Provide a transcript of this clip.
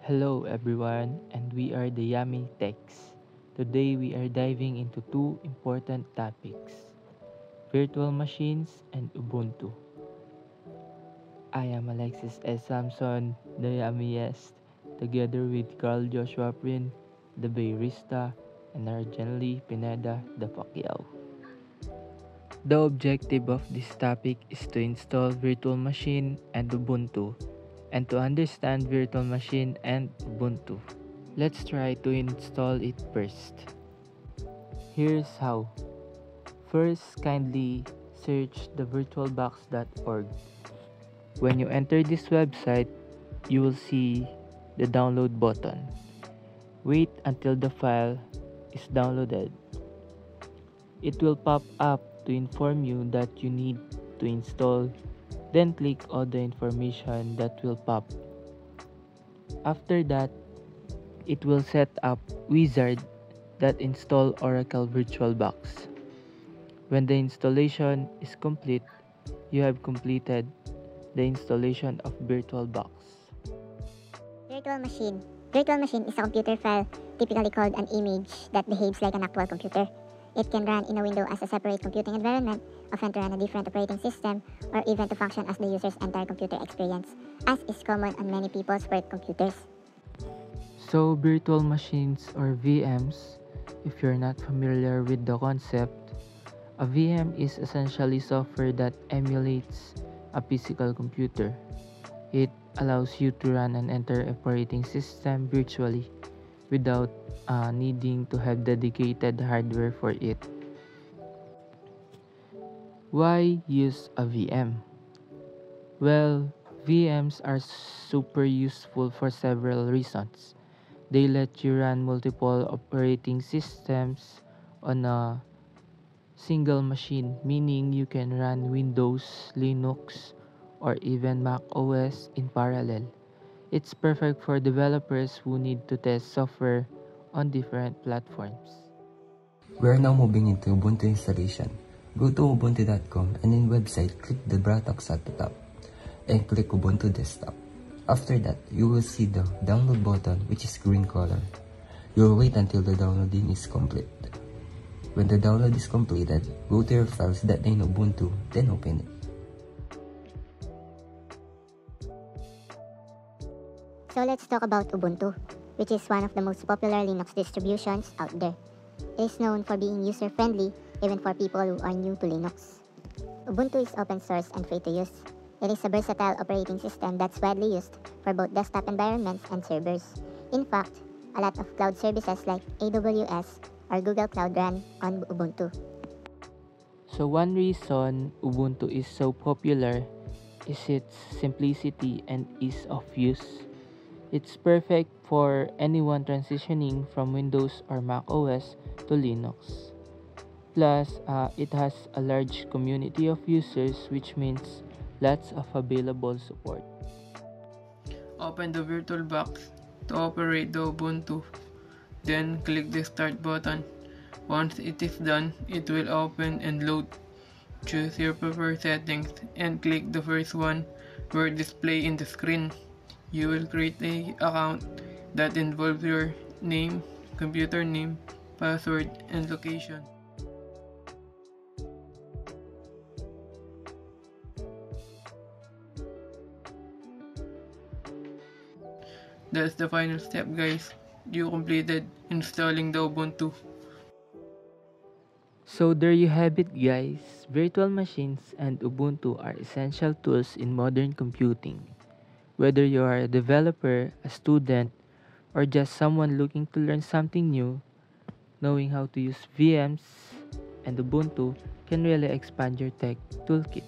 Hello everyone, and we are the Yummy Techs. Today we are diving into two important topics, virtual machines and Ubuntu. I am Alexis S. Samson, the Yummiest, together with Carl Joshua Prin, the Bayrista, and Arjenely Pineda, the Pacquiao. The objective of this topic is to install virtual machine and Ubuntu, and to understand virtual machine and Ubuntu. Let's try to install it first. Here's how. First, kindly search the virtualbox.org. When you enter this website, you will see the download button. Wait until the file is downloaded. It will pop up to inform you that you need to install, then click all the information that will pop. After that, it will set up wizard that install Oracle VirtualBox. When the installation is complete, you have completed the installation of VirtualBox. Virtual machine. Virtual machine is a computer file, typically called an image, that behaves like an actual computer. It can run in a window as a separate computing environment, often to run a different operating system, or even to function as the user's entire computer experience, as is common on many people's work computers. So, virtual machines or VMs, if you're not familiar with the concept, a VM is essentially software that emulates a physical computer. It allows you to run an entire operating system virtually without needing to have dedicated hardware for it. Why use a VM? Well, VMs are super useful for several reasons. They let you run multiple operating systems on a single machine, meaning you can run Windows, Linux, or even Mac OS in parallel. It's perfect for developers who need to test software on different platforms. We are now moving into Ubuntu installation. Go to ubuntu.com and in website, click the buttons at the top and click Ubuntu Desktop. After that, you will see the download button, which is green color. You will wait until the downloading is complete. When the download is completed, go to your files that are in Ubuntu, then open it. So let's talk about Ubuntu, which is one of the most popular Linux distributions out there. It is known for being user-friendly, even for people who are new to Linux. Ubuntu is open source and free to use. It is a versatile operating system that's widely used for both desktop environments and servers. In fact, a lot of cloud services like AWS or Google Cloud run on Ubuntu. So one reason Ubuntu is so popular is its simplicity and ease of use. It's perfect for anyone transitioning from Windows or Mac OS to Linux. Plus, it has a large community of users, which means lots of available support. Open the VirtualBox to operate the Ubuntu. Then click the Start button. Once it is done, it will open and load. Choose your preferred settings and click the first one where display in the screen. You will create an account that involves your name, computer name, password, and location. That's the final step, guys. You completed installing the Ubuntu. So there you have it, guys. Virtual machines and Ubuntu are essential tools in modern computing. Whether you are a developer, a student, or just someone looking to learn something new, knowing how to use VMs and Ubuntu can really expand your tech toolkit.